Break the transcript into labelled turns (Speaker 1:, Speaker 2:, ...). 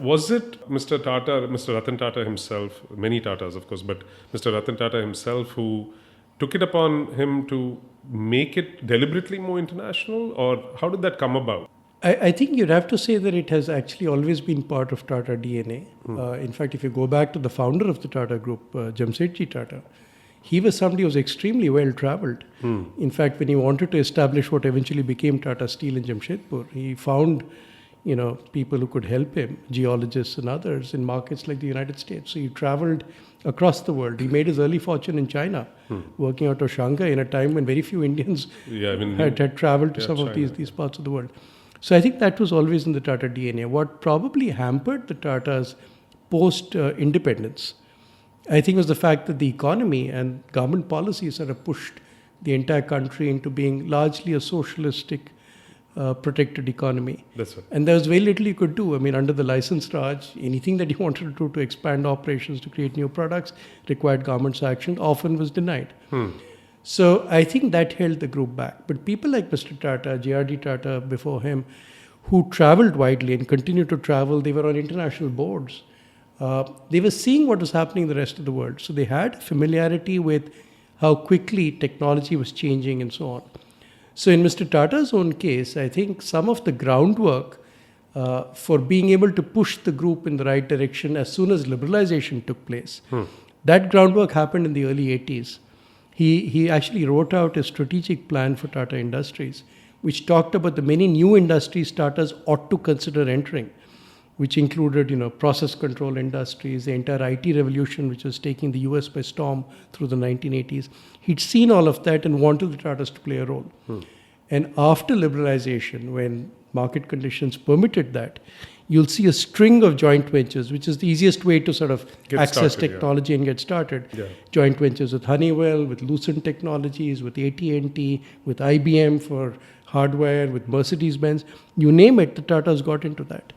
Speaker 1: Was it Mr. Tata, Mr. Ratan Tata himself, many Tatas of course, but Mr. Ratan Tata himself who took it upon him to make it deliberately more international, or how did that come about?
Speaker 2: I think you'd have to say that it has actually always been part of Tata DNA. In fact, if you go back to the founder of the Tata Group, Jamsetji Tata, he was somebody who was extremely well traveled. In fact, when he wanted to establish what eventually became Tata Steel in Jamshedpur, he found people who could help him, geologists and others in markets like the United States. So he traveled across the world. He made his early fortune in China, working out of Shanghai in a time when very few Indians had traveled to some of these parts of the world. So I think that was always in the Tata DNA. What probably hampered the Tatas post-independence, I think, was the fact that the economy and government policies sort of pushed the entire country into being largely a socialistic, protected economy.
Speaker 1: That's right.
Speaker 2: And there was very little you could do. I mean, under the license Raj, anything that you wanted to do to expand operations, to create new products, required government's action, often was denied. So I think that held the group back. But people like Mr. Tata, J.R.D. Tata before him, who traveled widely and continued to travel, they were on international boards. They were seeing what was happening in the rest of the world. So they had familiarity with how quickly technology was changing and so on. So in Mr. Tata's own case, I think some of the groundwork for being able to push the group in the right direction as soon as liberalization took place, that groundwork happened in the early 80s. He actually wrote out a strategic plan for Tata Industries, which talked about the many new industries Tatas ought to consider entering, which included, process control industries, the entire IT revolution, which was taking the US by storm through the 1980s. He'd seen all of that and wanted the Tatas to play a role. And after liberalization, when market conditions permitted that, you'll see a string of joint ventures, which is the easiest way to sort of access technology and get started. Joint ventures with Honeywell, with Lucent Technologies, with AT&T, with IBM for hardware, with Mercedes-Benz. You name it, the Tatas got into that.